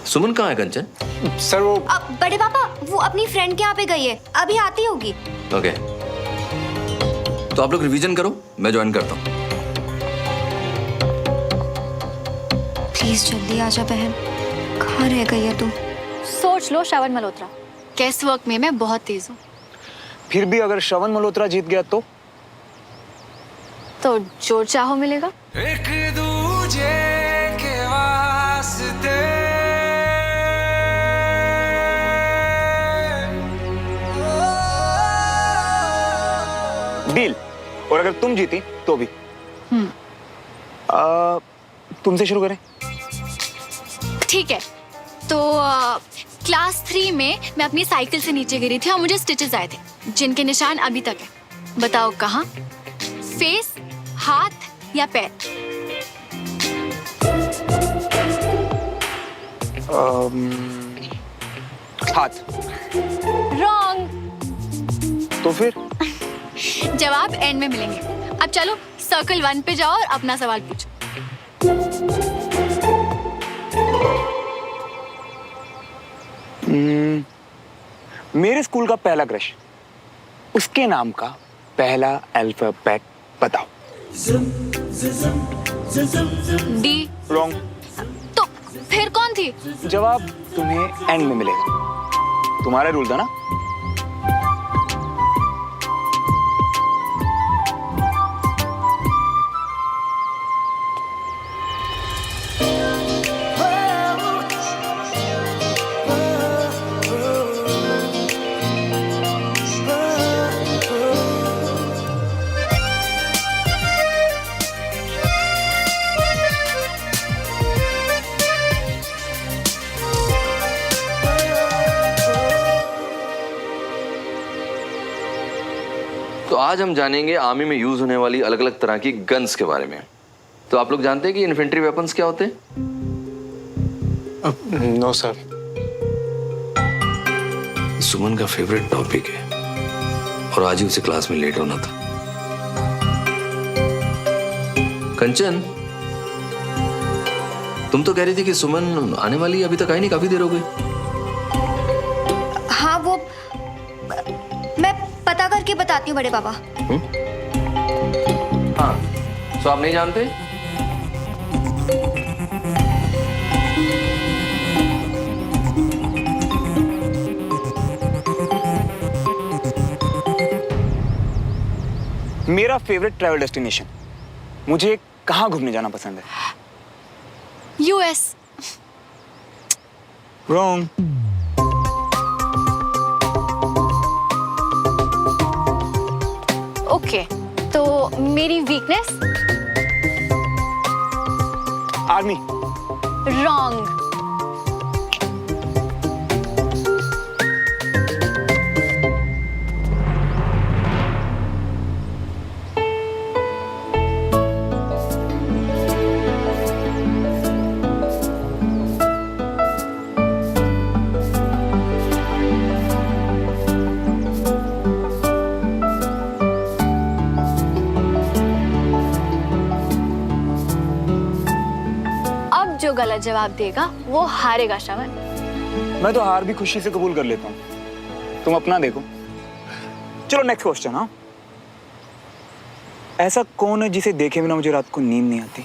सुमन कहाँ है कंचन? सर वो बड़े पापा वो अपनी फ्रेंड के यहाँ पे गई है, अभी आती होगी। ओके, तो आप लोग रिवीजन करो, मैं ज्वाइन करता हूँ। प्लीज जल्दी आजा बहन, कहाँ रह गई है तू? सोच लो श्रवण मल्होत्रा, कैस वर्क में मैं बहुत तेज हूँ। फिर भी अगर श्रवण मल्होत्रा जीत गया तो जो चाहो मिलेगा। एक दूजे के वास्ते डील। और अगर तुम जीती तो भी। तुमसे शुरू करें? ठीक है, तो क्लास 3 में मैं अपनी साइकिल से नीचे गिरी थी और मुझे स्टिचेस आए थे जिनके निशान अभी तक है। बताओ कहाँ? फेस, हाथ या पैर? हाथ। रॉन्ग। तो फिर? जवाब एंड में मिलेंगे। अब चलो सर्कल 1 पे जाओ और अपना सवाल पूछो। मेरे स्कूल का पहला क्रश, उसके नाम का पहला अल्फाबेट बताओ। डी। रॉन्ग। तो फिर कौन थी? जवाब तुम्हें एंड में मिलेगा। तुम्हारा रूल था ना। तो आज हम जानेंगे आर्मी में यूज होने वाली अलग अलग तरह की गन्स के बारे में। तो आप लोग जानते हैं कि इन्फेंट्री वेपन्स क्या होते हैं? No sir. सुमन का फेवरेट टॉपिक है और आज ही उसे क्लास में लेट होना था। कंचन, तुम तो कह रही थी कि सुमन आने वाली है, अभी तक आई नहीं, काफी देर हो गई। हाँ वो मैं पता करके बताती हूँ बड़े पापा। हाँ, तो आप नहीं जानते? मेरा फेवरेट ट्रैवल डेस्टिनेशन, मुझे कहाँ घूमने जाना पसंद है? यूएस। रॉन्ग। ओके, तो मेरी वीकनेस? आर्मी। रॉन्ग। जो गलत जवाब देगा वो हारेगा श्रवण। मैं तो हार भी खुशी से कबूल कर लेता हूँ, तुम अपना देखो। चलो नेक्स्ट क्वेश्चन। हाँ, ऐसा कौन है जिसे देखे बिना मुझे रात को नींद नहीं आती?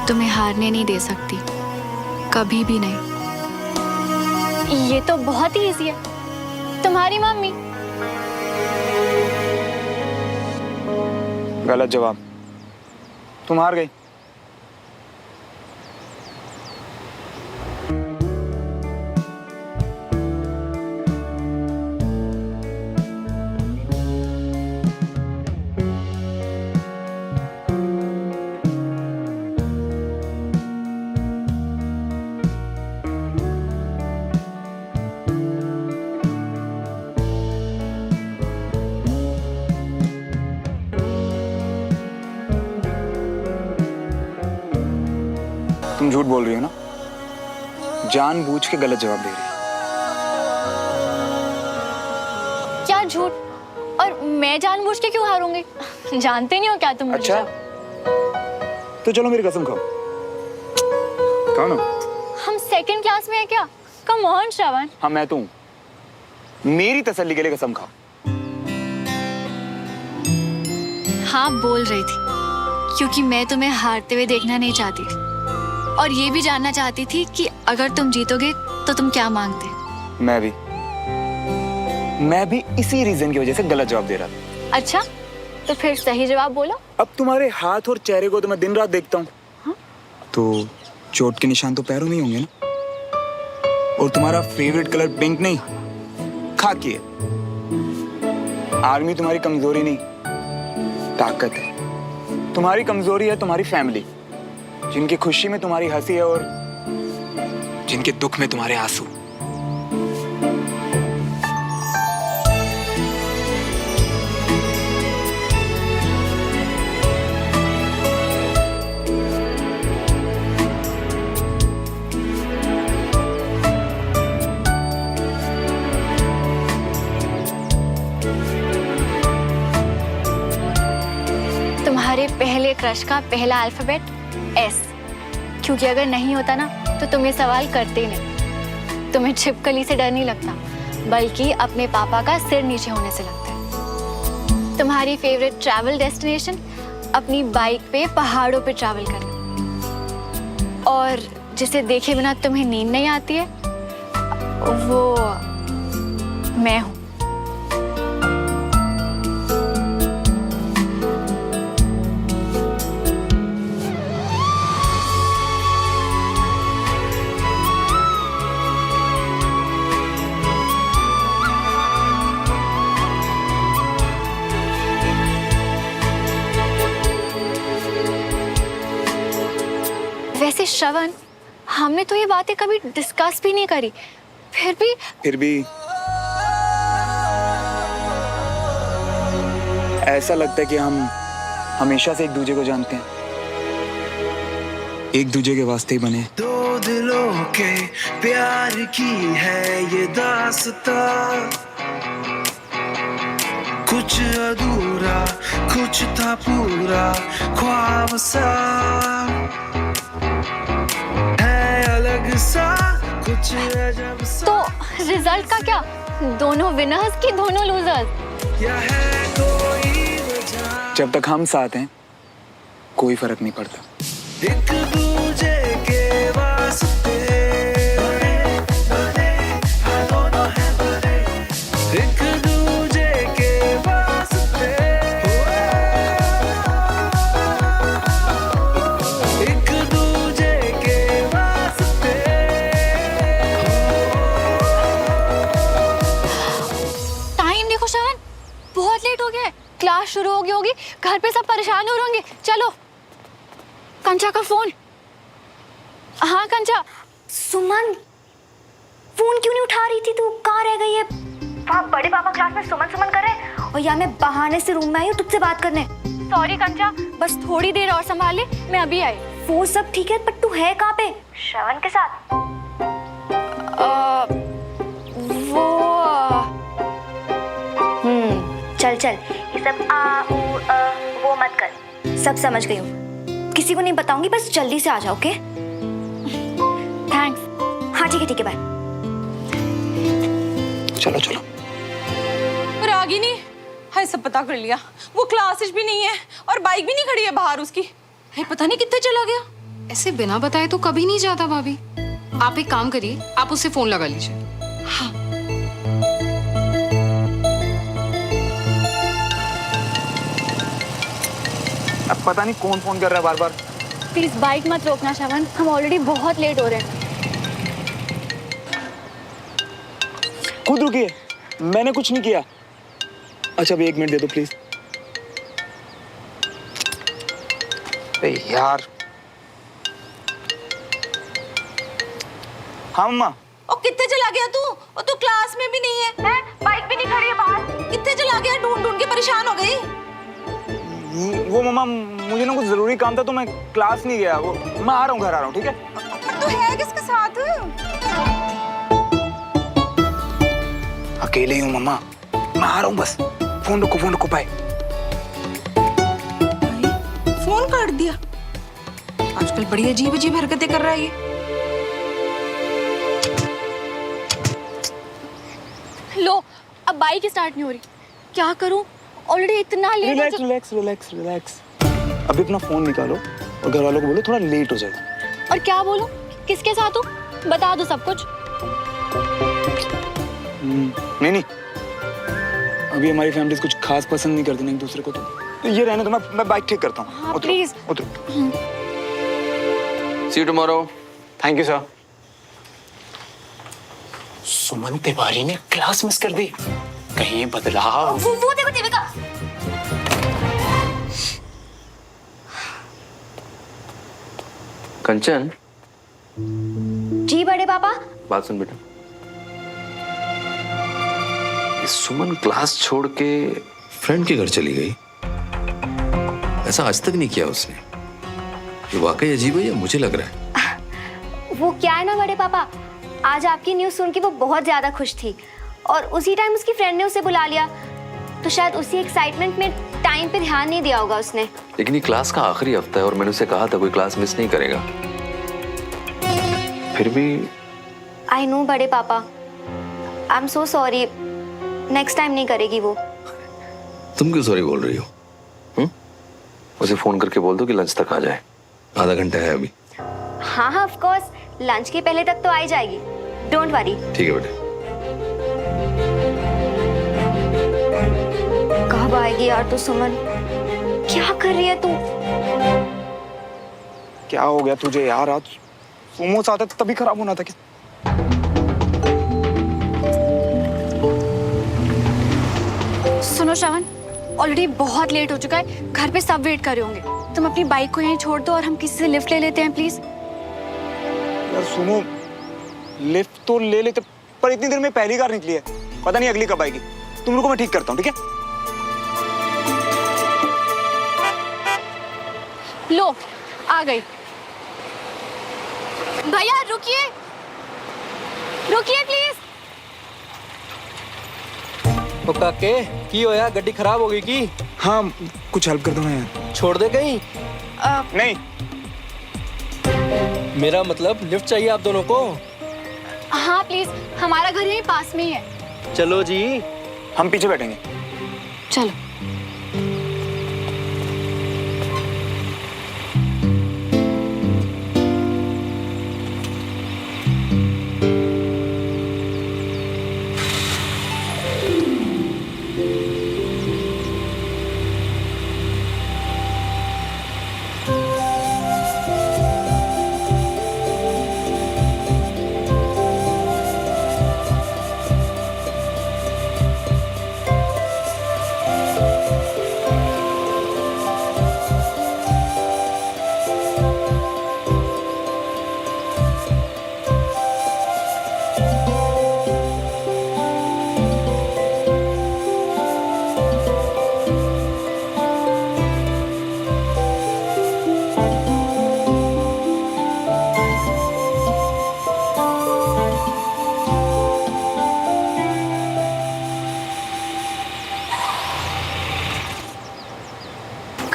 तुम्हें हारने नहीं दे सकती, कभी भी नहीं। ये तो बहुत ही इजी है, तुम्हारी मम्मी। गलत जवाब, तुम हार गई। तुम झूठ बोल रही हो ना, जानबूझ के गलत जवाब दे रही हो। झूठ। और मैं जानबूझ के क्यों हारूंगी? जानते नहीं हो क्या तुम मुझे? अच्छा तो चलो मेरी कसम खाओ। खाओ ना। हम सेकंड क्लास में है क्या? कम ऑन श्रवण। हाँ मैं तो हूँ। मेरी तसल्ली के लिए कसम खाओ। हाँ बोल रही थी, क्योंकि मैं तुम्हें हारते हुए देखना नहीं चाहती थी, और ये भी जानना चाहती थी कि अगर तुम जीतोगे तो तुम क्या मांगते। मैं भी इसी रीजन की वजह से गलत जवाब दे रहा था। अच्छा तो फिर सही जवाब बोलो। अब तुम्हारे हाथ और चेहरे को तो मैं दिन रात देखता हूँ। तो चोट के निशान तो पैरों में ही होंगे ना? और तुम्हारा फेवरेट कलर पिंक नहीं, खाकी है। आर्मी तुम्हारी कमजोरी नहीं, ताकत है। तुम्हारी कमजोरी है तुम्हारी फैमिली, जिनकी खुशी में तुम्हारी हंसी है और जिनके दुख में तुम्हारे आंसू। तुम्हारे पहले क्रश का पहला अल्फाबेट S, क्योंकि अगर नहीं होता ना तो तुम ये सवाल करते ही नहीं। तुम्हें छिपकली से डर नहीं लगता, बल्कि अपने पापा का सिर नीचे होने से लगता है। तुम्हारी फेवरेट ट्रैवल डेस्टिनेशन अपनी बाइक पे पहाड़ों पे ट्रैवल करना, और जिसे देखे बिना तुम्हें नींद नहीं आती है वो मैं हूँ। वैसे श्रवण, हमने तो ये बातें कभी डिस्कस भी नहीं करी, फिर भी ऐसा लगता है कि हम हमेशा से एक दूसरे को जानते हैं, एक दूसरे के वास्ते ही बने। दो दिलों के प्यार की है ये दास्तां, कुछ अधूरा कुछ था पूरा ख्वाब सा, है अलग सा कुछ अजब सा। तो रिजल्ट का क्या? दोनों विनर्स की दोनों लूजर्स? या है कोई वजह, जब तक हम साथ हैं कोई फर्क नहीं पड़ता। एक दूजे के वास्ते बने बने हाँ दोनों हैं बने, एक दूजे के वास्ते एक दूजे के वास्ते। टाइम देखो श्रवण, बहुत लेट हो गया है, क्लास शुरू हो गई होगी, घर पे सब परेशान हो रहे होंगे। चलो। कंचा का फोन। हाँ कंचा। सुमन, फोन क्यों नहीं उठा रही थी तू? कहाँ रह गई है? वहाँ बड़े पापा क्लास में सुमन सुमन कर रहे हैं और यहाँ मैं बहाने से रूम में आई हूँ तुझसे बात करने। सॉरी कंचा, बस थोड़ी देर और संभाल ले, मैं अभी आई। वो सब ठीक है, पर तू है कहाँ पे? श्रवण के साथ? चल चल, ये सब आ ऊ वो मत कर, सब समझ गई हूँ। किसी को नहीं बताऊंगी, बस जल्दी से आ जाओ। Okay thanks. हाँ ठीक है बाय। चलो चलो। रागिनी, हाय सब पता कर लिया, वो क्लासेस भी नहीं है और बाइक भी नहीं खड़ी है बाहर उसकी। है पता नहीं कितने चला गया। ऐसे बिना बताए तो कभी नहीं जाता भाभी। आप एक काम करिए, आप उससे फोन लगा लीजिए। हाँ। अब पता नहीं कौन फोन कर रहा है बार बार। प्लीज बाइक मत रोकना श्रवण, हम ऑलरेडी बहुत लेट हो रहे हैं। खुद रुकिए, मैंने कुछ नहीं किया। अच्छा अभी 1 मिनट दे दो प्लीज। अरे यार। हाँ मम्मा। और कितने चला गया तू? और तू क्लास में भी नहीं है, बाइक भी नहीं खड़ी है बाहर। कितने चला गया? ढूंढ ढूंढ के परेशान हो गई। वो मम्मा मुझे ना कुछ जरूरी काम था तो मैं क्लास नहीं गया। वो मैं आ रहा हूँ, घर आ रहा हूँ। ठीक है। पर तू है किसके साथ? अकेले ही हूँ मम्मा। मैं आ रहा हूँ बस। फोन रखो, बाय। फोन काट दिया। आजकल बड़ी अजीब अजीब हरकतें कर रहा है ये। लो, अब बाइक स्टार्ट नहीं हो रही, क्या करूं? ऑलरेडी इतना लेट हो चुका। रिलैक्स। अभी अपना फोन निकालो और घर वालों को बोलो थोड़ा लेट हो जाएगा। और क्या बोलूं? किसके साथ हूँ? बता दो सब कुछ। नहीं, अभी हमारी फैमिली कुछ खास पसंद नहीं करती ना एक दूसरे को, तो ये रहने दो। मैं बाइक ठीक करता हूँ। हाँ, प्लीज। उतरो। See you tomorrow. Thank you sir. Suman Tiwari ने क्लास मिस कर दी। कहीं बदलाव। वो देखो देविका। कंचन, जी बड़े पापा। बात सुन बेटा। ये सुमन क्लास छोड़ के फ्रेंड के घर चली गई, ऐसा आज तक नहीं किया उसने। ये वाकई अजीब है या मुझे लग रहा है? वो क्या है ना बड़े पापा, आज आपकी न्यूज़ सुन के वो बहुत ज्यादा खुश थी और उसी टाइम उसकी फ्रेंड ने उसे बुला लिया, तो शायद उसी एक्साइटमेंट में टाइम पे ध्यान नहीं दिया होगा उसने। लेकिन ये क्लास का आखिरी हफ्ता है और मैंने उसे कहा था कोई क्लास मिस नहीं करेगा, फिर भी। आई नो बड़े पापा, I am so sorry. Next time नहीं करेगी वो। तुम क्यों सॉरी बोल रही हो? उसे फोन करके बोल दो कि लंच तक आ जाए, आधा घंटा है अभी। हाँ ऑफ कोर्स, लंच के पहले तक तो आ ही जाएगी, डोंट वरी। ठीक है बेटे। कब आएगी यार तू सुमन? क्या कर रही है तू? क्या हो गया तुझे यार? आज मोमोस आता था तभी खराब होना था क्या? सुनो श्रवण, ऑलरेडी बहुत लेट हो चुका है, घर पे सब वेट कर रहे होंगे। तुम अपनी बाइक को यहीं छोड़ दो और हम किसी से लिफ्ट ले लेते हैं प्लीज। यार सुनो, लिफ्ट तो ले लेते, पर इतनी देर में पहली कार निकली है, पता नहीं अगली कब आएगी। तुम रुको, मैं ठीक करता हूँ, ठीक है? लो, आ गई। भैया रुकिए, रुकिए प्लीज। ओ काके की होया? गड्डी खराब हो गई की? हाँ, कुछ हेल्प कर दो ना यार। छोड़ दे कहीं? नहीं, मेरा मतलब लिफ्ट चाहिए आप दोनों को। हाँ प्लीज, हमारा घर यहीं पास में ही है। चलो जी। हम पीछे बैठेंगे। चलो।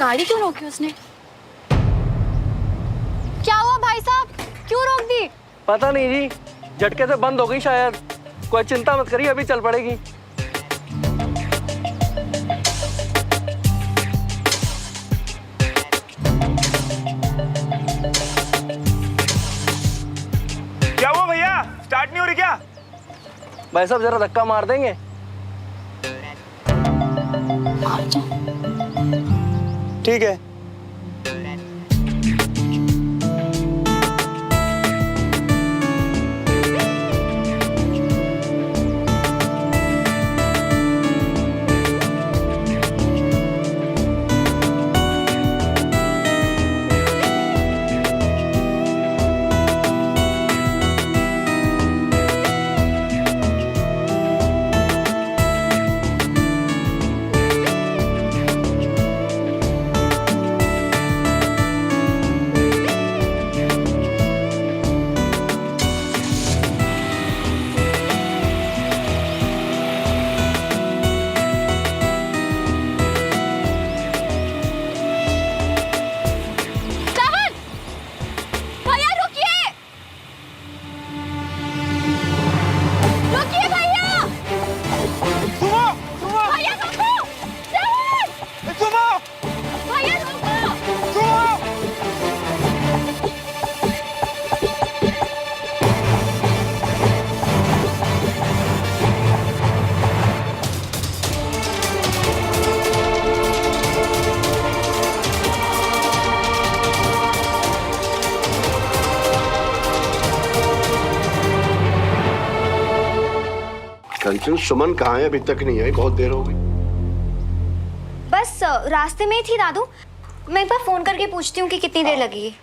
गाड़ी क्यों रोकी उसने? क्या हुआ भाई साहब, क्यों रोक दी? पता नहीं जी, झटके से बंद हो गई शायद। कोई चिंता मत करिए, अभी चल पड़ेगी। क्या हुआ भैया? स्टार्ट नहीं हो रही क्या? भाई साहब जरा धक्का मार देंगे? ठीक है। थी, सुमन कहाँ है? अभी तक नहीं आई, बहुत देर हो गई। बस रास्ते में ही थी दादू। मैं एक बार फोन करके पूछती हूँ कि कितनी देर लगेगी।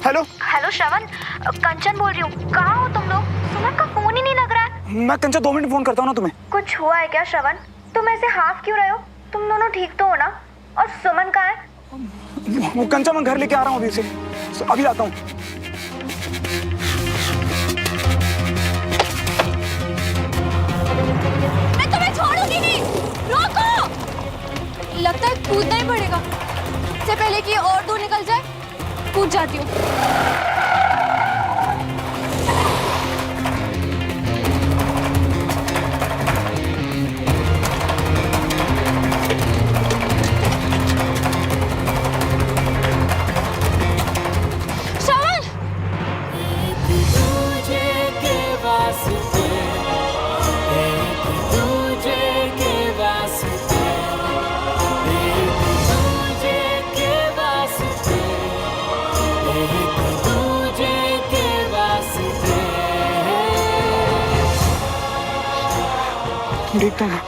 हेलो हेलो श्रवण, कंचन बोल रही हूँ। कहाँ हो तुम लोग? सुमन का फोन ही नहीं लग रहा है। मैं कंचन 2 मिनट फोन करता हूँ ना तुम्हें। कुछ हुआ है क्या श्रवण? तुम ऐसे हाफ क्यों रहे हो? तुम दोनों ठीक तो हो ना? और सुमन कहाँ है? वो कंचन मैं घर लेके आ रहा हूँ अभी से, अभी आता हूँ। मैं तुम्हें छोड़ूंगी नहीं। रोको। लगता है कूदना ही पड़ेगा। इससे पहले कि और दूर निकल जाए, कूद जाती हूँ। देखता हूँ।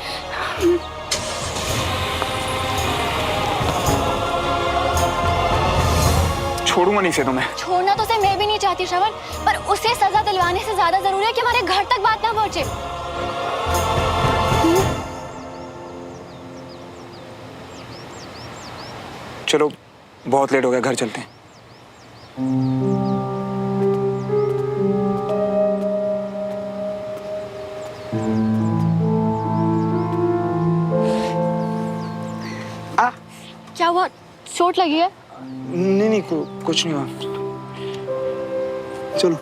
छोड़ूंगा नहीं से तुम्हें। छोड़ना तो से मैं भी नहीं चाहती श्रवण, पर उसे सजा दिलवाने से ज्यादा जरूरी है कि हमारे घर तक बात ना पहुंचे। चलो बहुत लेट हो गया, घर चलते हैं। क्या हुआ? चोट लगी है? नहीं कुछ नहीं हुआ। चलो।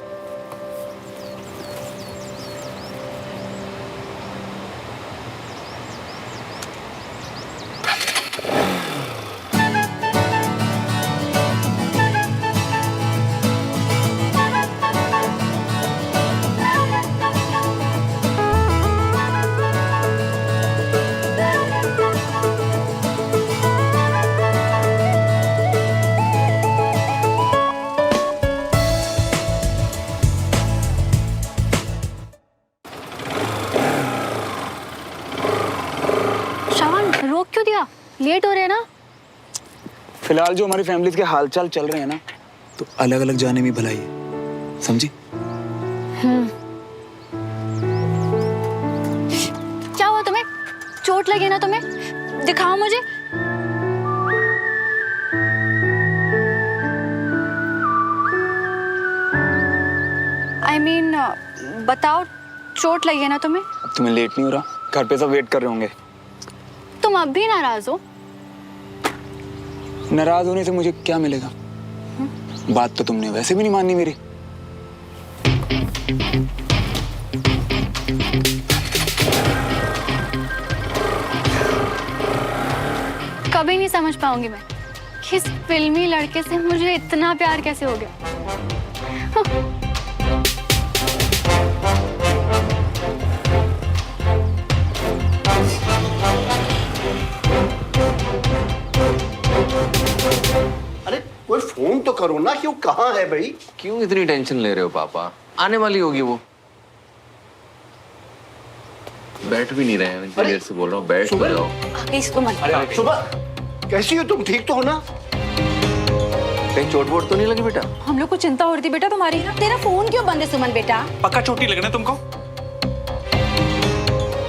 रोक क्यों दिया? लेट हो रहे हैं ना। फिलहाल जो हमारी फैमिलीज के हालचाल चल रहे हैं ना, तो अलग अलग जाने में भलाई है, समझी? क्या हुआ तुम्हें? चोट लगी ना तुम्हें? दिखाओ मुझे। I mean, बताओ, चोट लगी है ना तुम्हें? अब तुम्हें लेट नहीं हो रहा? घर पे सब वेट कर रहे होंगे। तुम अब भी नाराज हो? नाराज होने से मुझे क्या मिलेगा? बात तो तुमने वैसे भी नहीं माननी मेरी। कभी नहीं समझ पाऊंगी मैं कि इस फिल्मी लड़के से मुझे इतना प्यार कैसे हो गया। अरे कोई फोन तो करो ना, क्यों कहाँ है भाई? क्यों इतनी टेंशन ले रहे हो पापा? आने वाली होगी वो। बैठ भी नहीं रहे हैं, इतनी देर से बोल रहा हूँ बैठ तो जाओ। अरे सुबह, कैसी हो तुम? ठीक तो हो ना? कहीं चोट वोट तो नहीं लगी बेटा? हम लोग को चिंता हो रही थी बेटा तुम्हारी। तेरा फोन क्यों बंद है सुमन बेटा? पक्का चोटी लगना तुमको?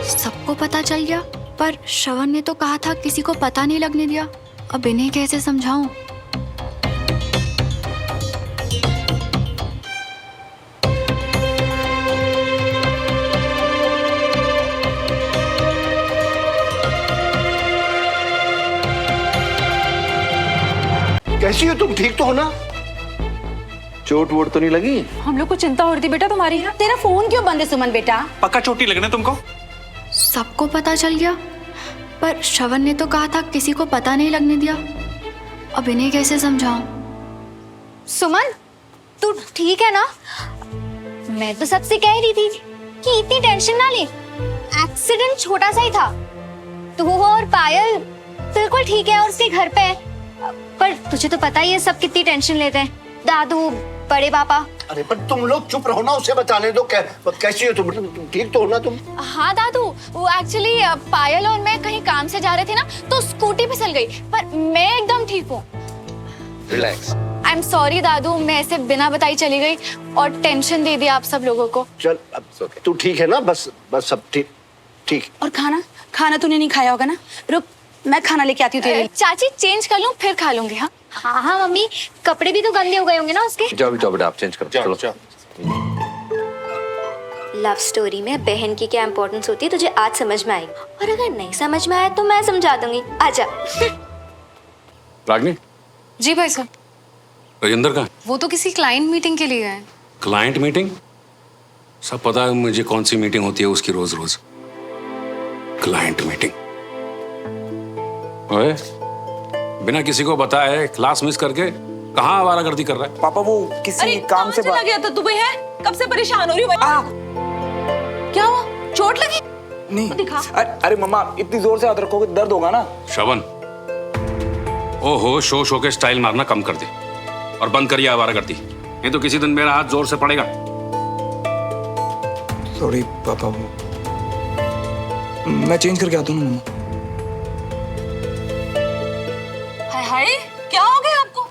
सबको पता चल गया, पर श्रवण ने तो कहा था किसी को पता नहीं लगने दिया। अब इन्हें कैसे समझाऊं? कैसी हो तुम? ठीक तो हो ना? चोट वोट तो नहीं लगी? हम लोग को चिंता हो रही थी बेटा तुम्हारी। तेरा फोन क्यों बंद है सुमन बेटा? पक्का चोटी लगना तुमको? सबको पता चल गया, पर श्रवण ने तो कहा था किसी को पता नहीं लगने दिया। अब इन्हें कैसे समझाऊं? सुमन, तू ठीक है ना? मैं तो सबसे कह रही थी कि इतनी टेंशन ना ले, एक्सीडेंट छोटा सा ही था। तू और पायल बिल्कुल ठीक है और उसके घर पे है, पर तुझे तो पता ही है सब कितनी टेंशन लेते हैं, दादू, बड़े पापा। अरे पर तुम लोग चुप रहो ना, उसे बताने दो। कैसी हो तुम ठीक तो हो ना तुम? हाँ दादू, वो एक्चुअली पायल और मैं कहीं काम से जा रहे थे ना, तो स्कूटी फिसल गई, पर मैं एकदम ठीक हूँ। रिलैक्स। आई एम सॉरी दादू, मैं ऐसे बिना बताई चली गई और टेंशन दे दी आप सब लोगों को। चल अब तू ठीक है ना? बस सब ठीक। और खाना तूने नहीं खाया होगा ना? रुक, मैं खाना लेके आती हूँ तेरे लिए। चाची चेंज कर लूँ फिर खा लूंगी। हाँ हाँ मम्मी, कपड़े भी तो गंदे हो गए होंगे ना उसके। जाओ बेटा, आप चेंज करो। चलो। लव स्टोरी में बहन की क्या इंपॉर्टेंस होती है तुझे आज समझ में आएगी, और अगर नहीं समझ में आया तो मैं समझा दूंगी। आजा। रागिनी, जी भाई साहब। राजेंद्र का वो तो किसी क्लाइंट मीटिंग के लिए गए। Client meeting? सब पता है मुझे कौन सी मीटिंग होती है उसकी रोज। Client meeting? ओए, बिना किसी को बताए क्लास मिस करके कहाँ आवारागर्दी कर रहा है? पापा वो किसी काम से चला गया था दुबई है, कब से परेशान हो रही हूँ। क्या हुआ? चोट लगी? नहीं दिखा। अरे मम्मा, इतनी जोर से हाथ रखोगे दर्द होगा ना। श्रवण, ओहो, शो के स्टाइल मारना कम कर दे और बंद करिए आवारागर्दी, नहीं तो किसी दिन मेरा हाथ जोर से पड़ेगा। सॉरी पापा, वो मैं चेंज करके आता हूँ ना मम्मा। हाय, क्या हो गया आपको?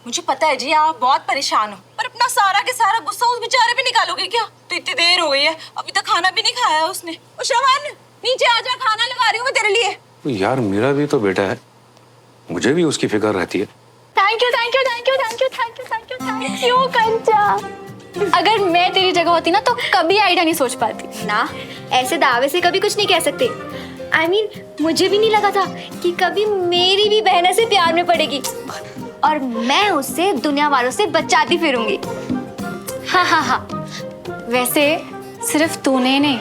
मुझे पता है जी आप बहुत परेशान हो, पर अपना सारा के सारा गुस्सा उस बेचारे पे निकालोगे क्या? तो इतनी देर हो गई है, अभी तक खाना भी नहीं खाया है उसने। ओ श्रवण, नीचे आजा, खाना लगा रही हूँ मैं तेरे लिए। तो यार मेरा भी तो बेटा है, मुझे भी उसकी फिक्र रहती है। थैंक यू कंचा। अगर मैं तेरी जगह होती ना तो कभी आइडिया नहीं सोच पाती ना, ऐसे दावे से कभी कुछ नहीं कह सकते। I mean, मुझे भी नहीं लगा था कि कभी मेरी भी बहन से प्यार में पड़ेगी और मैं उससे दुनिया वालों से बचाती फिरूंगी। हाँ। वैसे सिर्फ तूने नहीं,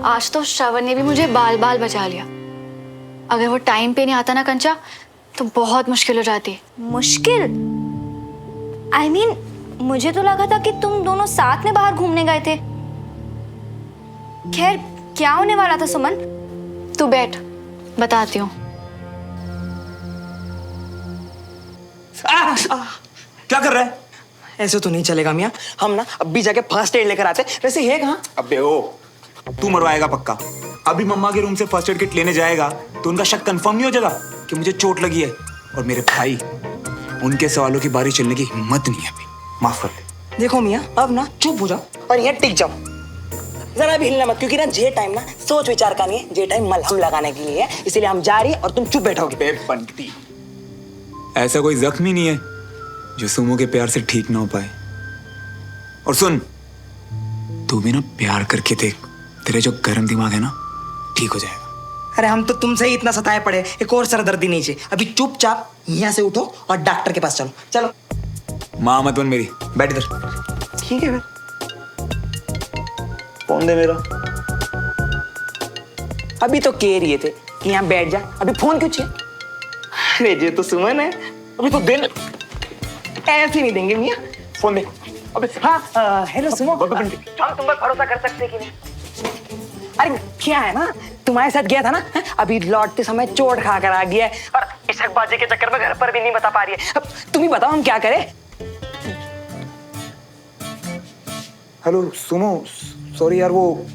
आज तो श्रवण ने भी मुझे बाल बचा लिया। अगर वो टाइम पे नहीं आता ना कंचा, तो बहुत मुश्किल हो जाती। मुश्किल? I mean, मुझे तो लगा था कि तुम दोनों साथ में बाहर घूमने गए थे। खैर, क्या होने वाला था सुमन? तू बैठ, बताती हूँ। क्या कर रहा है? ऐसे तो नहीं चलेगा मियाँ, हम ना अभी जाके फर्स्ट एड लेकर आते। वैसे है कहाँ? अबे ओ, तू मरवाएगा पक्का। अभी मम्मा के रूम से फर्स्ट एड किट लेने जाएगा तो उनका शक कंफर्म नहीं हो जाएगा कि मुझे चोट लगी है। और मेरे भाई, उनके सवालों की बारी चलने की हिम्मत नहीं है अभी। माफ कर दे। देखो मियाँ, अब ना चुप हो जाओ और यहाँ टिक जाओ, जरा भी हिलना मत, क्योंकि ना जे टाइम ना सोच विचार का नहीं है, जे टाइम मलहम लगाने के लिए है। इसीलिए हम जा रही है और तुम चुप बैठोगे। पंटी, ऐसा कोई जख्म नहीं है जो सुमो के प्यार से ठीक ना हो पाए। और सुन, तू भी ना प्यार करके देख, तेरे जो गर्म दिमाग है ना ठीक हो जाएगा। अरे हम तो तुमसे ही इतना सताए पड़े, एक और सरदर्दी नहीं चाहिए। अभी चुपचाप यहाँ से उठो और डॉक्टर के पास चलो। चलो। माँ मत बन मेरी, बैठ इधर। ठीक है फिर। फोन दे मेरा। अभी तो कह रहे थे कि यहाँ बैठ जा, अभी फोन क्यों चाहिए? अरे ये तो सुमन है, अभी तो दिन ऐसे नहीं देंगे मियाँ। फोन दे। अबे हाँ, हेलो सुमो, हम तुम पर भरोसा कर सकते कि नहीं? अरे क्या है ना, तुम्हारे साथ गया था ना, अभी लौटते समय चोट खा कर आ गया है और इशकबाजी के चक्कर में घर पर भी नहीं बता पा रही है। अब तुम ही बताओ हम क्या करें? हेलो सुनो, सॉरी यार, वो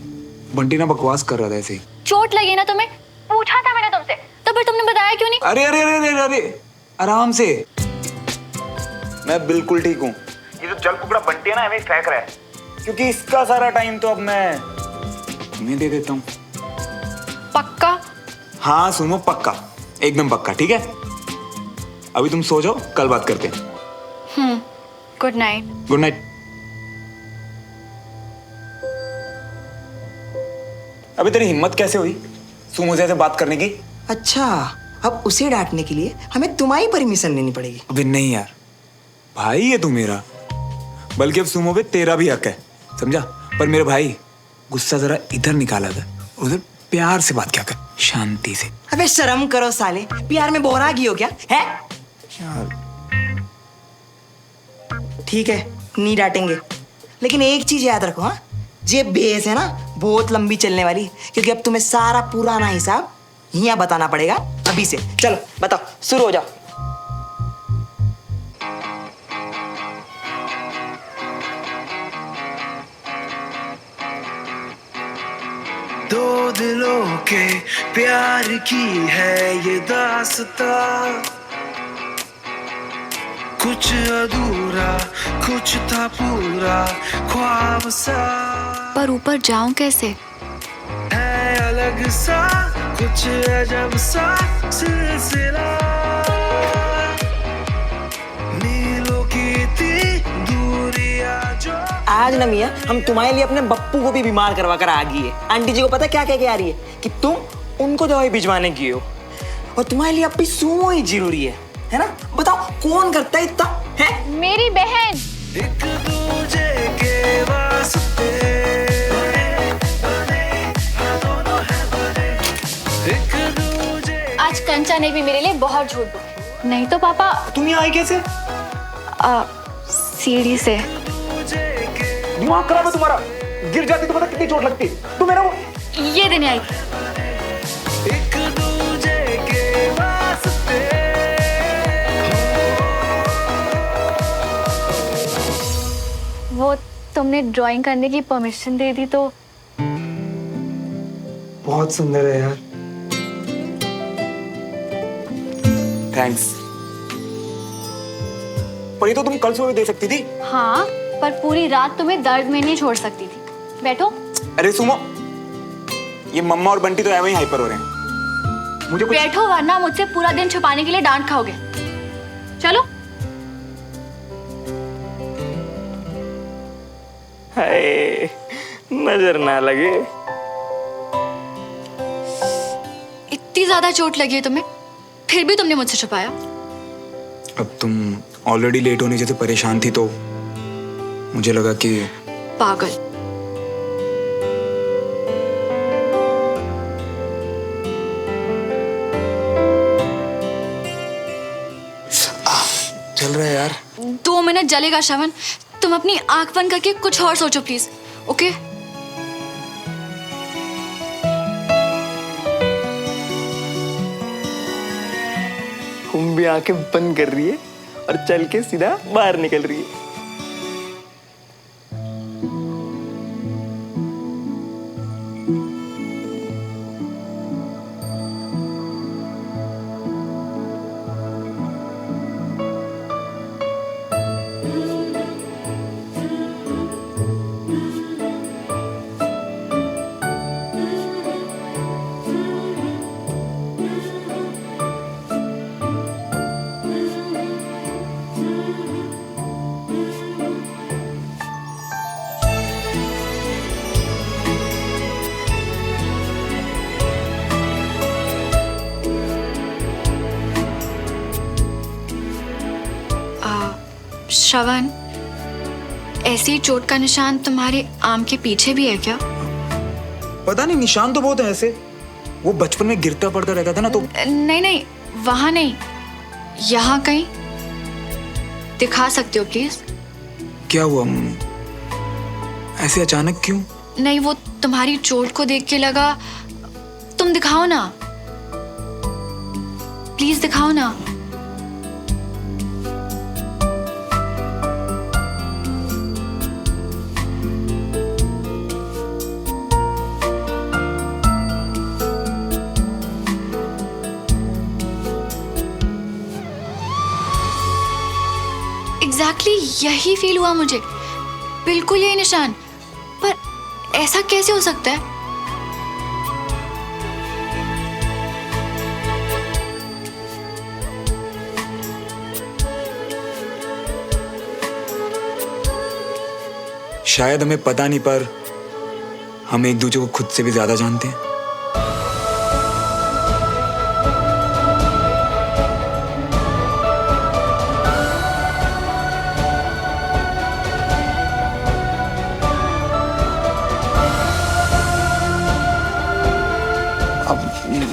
बंटी ना बकवास कर रहा था ऐसे ही। चोट लगी ना तुम्हें? पूछा था मैंने तुमसे, तो फिर तुमने बताया क्यों नहीं? अरे अरे अरे अरे अरे, आराम से, मैं बिल्कुल ठीक हूँ। ये तो जल कुकड़ा बंटी है ना, हमें फेंक रहा है, क्योंकि इसका सारा टाइम तो अब मैं दे देता हूँ। पक्का? हाँ सुनो, पक्का, एकदम पक्का। ठीक है, अभी तुम सो जाओ, कल बात करते हैं। Good night. Good night. अभी तेरी हिम्मत कैसे हुई सुमो से बात करने की? अच्छा, अब उसे डांटने के लिए हमें तुम्हारी परमिशन लेनी पड़ेगी। अबे नहीं यार, भाई है तू मेरा, बल्कि अब सुमो पे तेरा भी हक है, समझा? पर मेरे भाई, गुस्सा जरा इधर निकाला था, उधर प्यार से बात क्या कर, शांति से। अबे शर्म करो साले, प्यार में बोरागी हो क्या है? यार ठीक है, नहीं डांटेंगे। लेकिन एक चीज याद रखो, हाँ, ये बेस है ना बहुत लंबी चलने वाली, क्योंकि अब तुम्हें सारा पुराना हिसाब यहाँ बताना पड़ेगा अभी से। चलो बताओ, शुरू हो जाओ। दो दिलों के प्यार की है ये दास्तां, कुछ अधूरा कुछ था पूरा ख्वाब सा, पर ऊपर जाऊं कैसे? है अलग सा कुछ अजब सा सिलसिला, नीलों की थी दूरियां जो। आज ना मियाँ, हम तुम्हारे लिए अपने बप्पू को भी बीमार करवा कर आ गई है। आंटी जी को पता क्या कह के आ रही है कि तुम उनको दवाई भिजवाने की हो, और तुम्हारे लिए अब भी सुमो ही जरूरी है ना? बताओ कौन करता है इतना, है? मेरी बहन। एक दूजे के वास्ते दोनों है बने, एक दूजे। आज कंचा ने भी मेरे लिए बहुत झूठ बोला। नहीं तो पापा। तुम यहाँ आई कैसे? सीढ़ी से। दिमाग खराब है तुम्हारा, गिर जाती तो पता कितनी चोट लगती। तुम मेरा ये देने आई। एक दूजे के वास्ते। वो तुमने ड्राइंग करने की परमिशन दे दी तो। बहुत सुंदर है यार। थैंक्स। पर ये तो तुम कल सुबह दे सकती थी। हाँ, पर पूरी रात तुम्हें दर्द में नहीं छोड़ सकती थी। बैठो। अरे सुमो, ये मम्मा और बंटी तो ऐਵੇਂ ही हाइपर हो रहे हैं। मुझे कुछ। बैठो वरना मुझसे पूरा दिन छुपाने के लिए डांट खाओगे। चलो। हाय, नजर ना लगे। इतनी ज्यादा चोट लगी है तुम्हें, फिर भी तुमने मुझसे छुपाया। अब तुम ऑलरेडी लेट होने जैसे परेशान थी तो मुझे लगा कि। पागल। चल रहा है यार। 2 मिनट जलेगा श्रवण, तुम अपनी आंख बंद करके कुछ और सोचो प्लीज। ओके? हम भी आंखें बंद कर रही है और चल के सीधा बाहर निकल रही है। श्रवण, ऐसी चोट का निशान तुम्हारे आर्म के पीछे भी है क्या? पता नहीं, निशान तो बहुत है ऐसे। वो बचपन में गिरता पड़ता रहता था ना तो। नहीं नहीं, वहां नहीं, यहाँ कहीं। दिखा सकते हो प्लीज? क्या हुआ? ऐसे अचानक क्यों? नहीं, वो तुम्हारी चोट को देख के लगा। तुम दिखाओ ना, प्लीज दिखाओ ना। एग्जैक्टली यही फील हुआ मुझे, बिल्कुल यही निशान। पर ऐसा कैसे हो सकता है? शायद हमें पता नहीं, पर हम एक दूसरे को खुद से भी ज्यादा जानते हैं।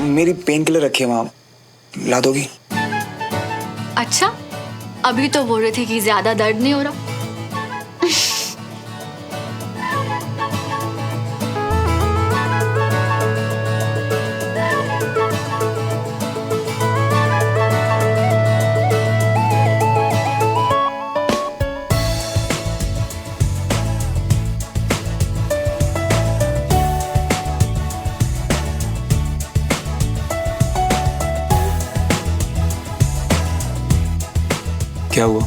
मेरी पेन किलर रखी है वहां, ला दोगी? अच्छा, अभी तो बोल रहे थे कि ज्यादा दर्द नहीं हो रहा। क्या हुआ?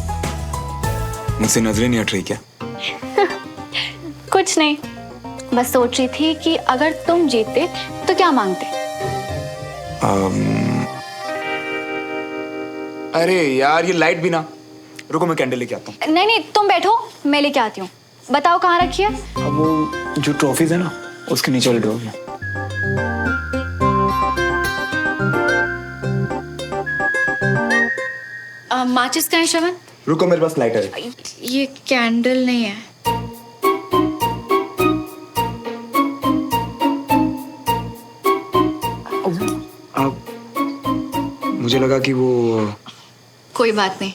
मुझसे नजरें नहीं हट रही क्या? कुछ नहीं, बस सोच रही थी कि अगर तुम जीतते तो क्या मांगते। अरे यार ये लाइट भी ना। रुको मैं कैंडल लेके आता हूँ। नहीं नहीं, तुम बैठो, मैं लेके आती हूँ। बताओ कहाँ रखी है? अब वो जो ट्रॉफीज है ना उसके नीचे वाले ड्रॉर में। माचिस कहाँ है श्रवण? रुको मेरे पास लाइटर है। ये कैंडल नहीं है। अब मुझे लगा कि वो कोई बात नहीं।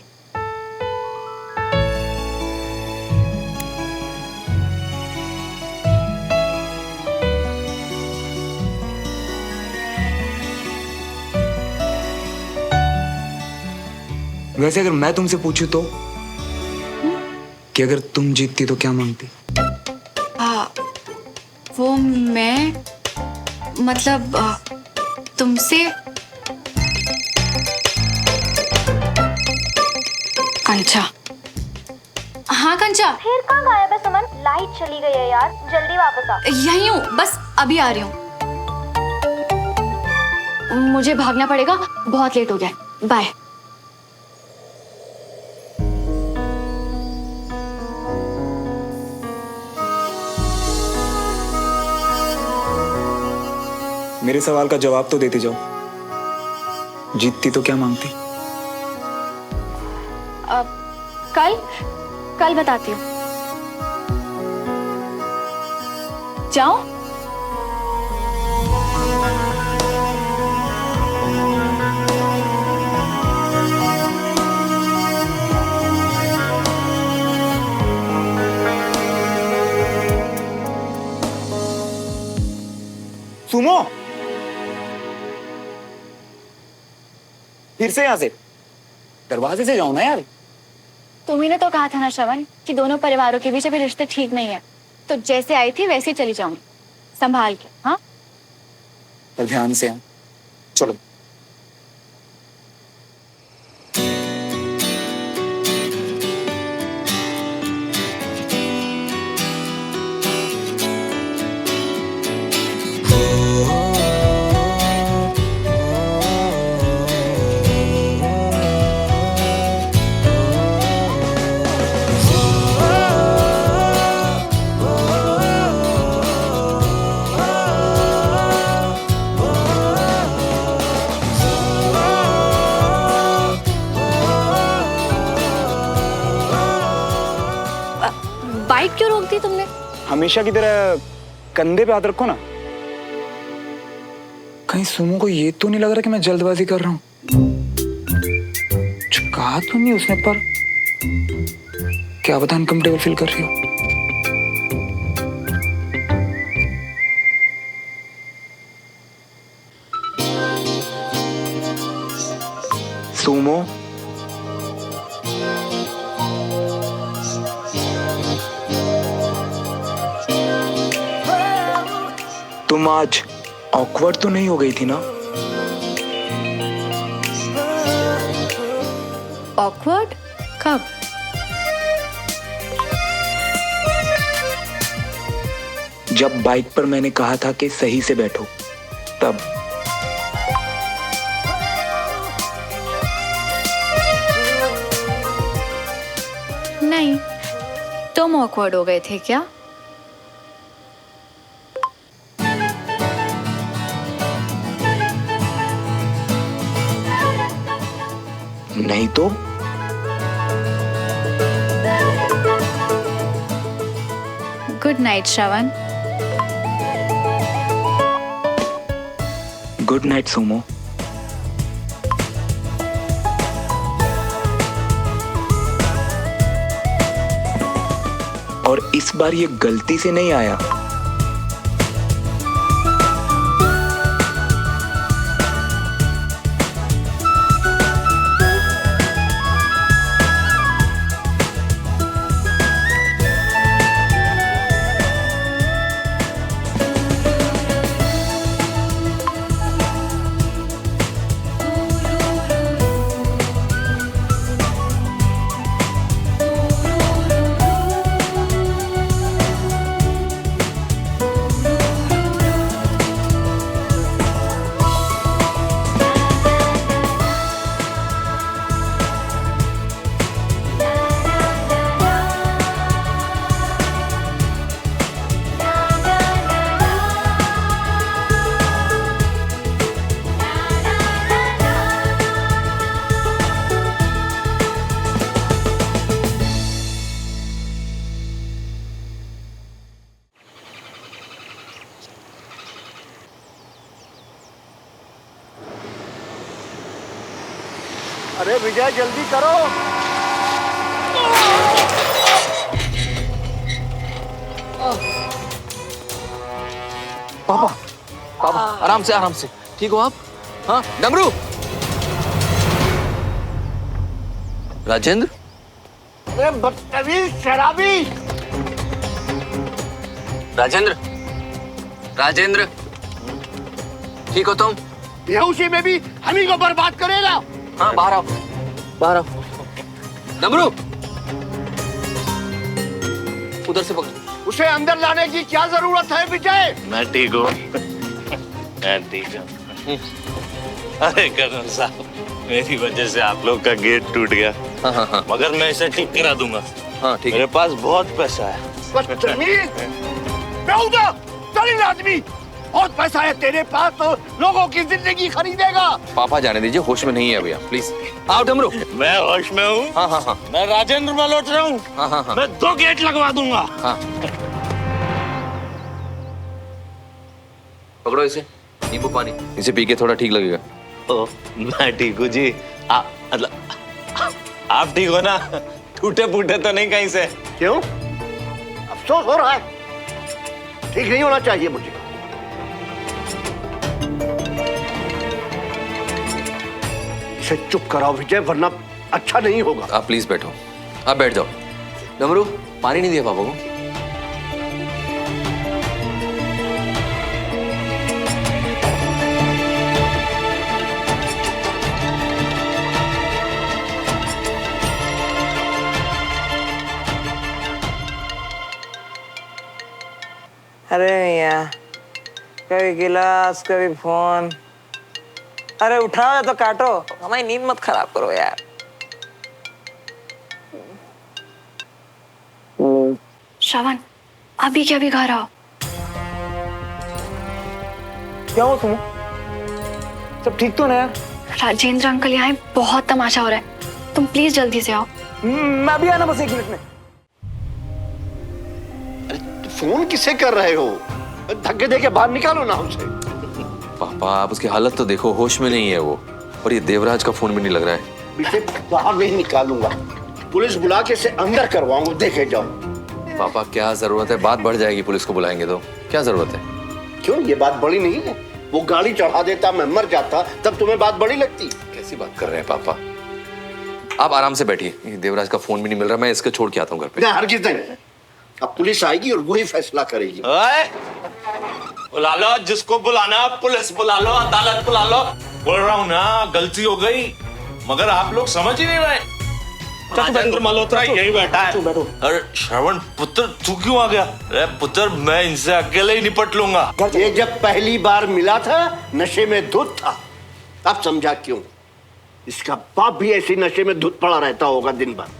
वैसे अगर मैं तुमसे पूछूं तो कि अगर तुम जीतती तो क्या मांगती? वो मैं मतलब तुमसे कंचा। हाँ कंचा। फिर कहाँ गायब है सुमन? लाइट चली गई है यार, जल्दी वापस आ। यहीं हूँ, बस अभी आ रही हूँ। मुझे भागना पड़ेगा, बहुत लेट हो गया। बाय। मेरे सवाल का जवाब तो देते जाओ। जीतती तो क्या मांगती? कल बताती हूँ। जाओ। सुमो, फिर से यहाँ से दरवाजे से जाओ ना यार। तुम्ही ने तो कहा था ना श्रवण कि दोनों परिवारों के बीच अभी रिश्ते ठीक नहीं है, तो जैसे आई थी वैसे ही चली जाऊंगी, संभाल के। हाँ, पर ध्यान से। चलो। बाइक क्यों रोक दी तुमने? हमेशा की तरह कंधे पे हाथ रखो ना। कहीं सुमो को ये तो नहीं लग रहा कि मैं जल्दबाजी कर रहा हूँ? कुछ कहा तो नहीं उसने, पर क्या पता अनकंफर्टेबल फील कर रही हो। सुमो, तुम आज ऑकवर्ड तो नहीं हो गई थी ना? ऑकवर्ड? कब? जब बाइक पर मैंने कहा था कि सही से बैठो, तब। नहीं, तुम ऑकवर्ड हो गए थे क्या? नहीं तो? Good night Shravan. Good night Sumo. और इस बार ये गलती से नहीं आया। अरे विजय जल्दी करो। पापा पापा आराम से ठीक हो आप? हाँ डमरू। राजेंद्र। अरे बदतमीज शराबी। राजेंद्र ठीक हो तुम? बेहोशी में भी हम ही को बर्बाद करेगा। हाँ बाहर आओ। डमरू उधर से पकड़। उसे अंदर लाने की क्या जरूरत है विजय? मैं ठीक हूँ, मैं ठीक हूँ। अरे कर्नल साहब, मेरी वजह से आप लोग का गेट टूट गया। हाँ। मगर मैं इसे ठीक करा दूंगा। हाँ ठीक है। मेरे पास बहुत पैसा है। बदतमीज, बेहुदा, दलिल आदमी। बहुत पैसा है तेरे पास तो लोगों की जिंदगी खरीदेगा। पापा जाने दीजिए, होश में नहीं है अभी आप, प्लीज आओ डमरू। मैं होश में हूँ। हाँ। मैं राजेंद्र मल्होत्रा हूँ। हाँ। मैं 2 गेट लगवा दूंगा। हाँ पकड़ो इसे, नींबू पानी इसे पी के थोड़ा ठीक लगेगा। ओ, मैं ठीक हूँ जी। मतलब आप ठीक हो ना? टूटे फूटे तो नहीं कहीं से? क्यों? अफसोस हो रहा है? ठीक नहीं होना चाहिए मुझे। इसे चुप कराओ विजय, वरना अच्छा नहीं होगा। आप प्लीज बैठो, आप बैठ जाओ। डमरू पानी नहीं दिया पापा को? अरे यार, कभी गिलास कभी फोन। अरे उठाओ तो काटो, हमारी नींद मत खराब करो यार। श्रवण, अभी क्या बिगा रहा हो? क्या हो तुम? सब ठीक तो ना यार? राजेंद्र अंकल यहाँ बहुत तमाशा हो रहा है, तुम प्लीज जल्दी से आओ। मैं भी आना बस 1 मिनट में। फोन किसे कर रहे हो? धक्के दे के बाहर निकालो ना उसे। पापा आप उसकी हालत तो देखो, होश में नहीं है वो, और ये देवराज का फोन भी नहीं लग रहा है। इसे बाहर नहीं निकालूंगा, पुलिस बुला के इसे अंदर करवाऊंगा, देखे जाओ। पापा क्या जरूरत है, बात बढ़ जाएगी, पुलिस को बुलाएंगे तो क्या जरूरत है? क्यों, ये बात बड़ी नहीं है? वो गाड़ी चढ़ा देता, मैं मर जाता, तब तुम्हें बात बड़ी लगती? कैसी बात कर रहे हैं पापा? आप आराम से बैठिए, देवराज का फोन भी नहीं मिल रहा, मैं इसको छोड़ के आता हूँ घर पे। हरगिज़ नहीं, अब पुलिस आएगी और वही फैसला करेगी। बुला लो जिसको बुलाना, पुलिस बुला लो, अदालत बुला लो। बोल रहा हूँ ना, गलती हो गई, मगर आप लोग समझ ही नहीं रहे। राजेंद्र मल्होत्रा यही बैठा है। अरे श्रवण पुत्र, तू क्यों आ गया? अरे पुत्र, मैं इनसे अकेले ही निपट लूंगा। ये जब पहली बार मिला था नशे में धुत था, अब समझा क्यों। इसका बाप भी ऐसी नशे में धुत पड़ा रहता होगा दिन भर।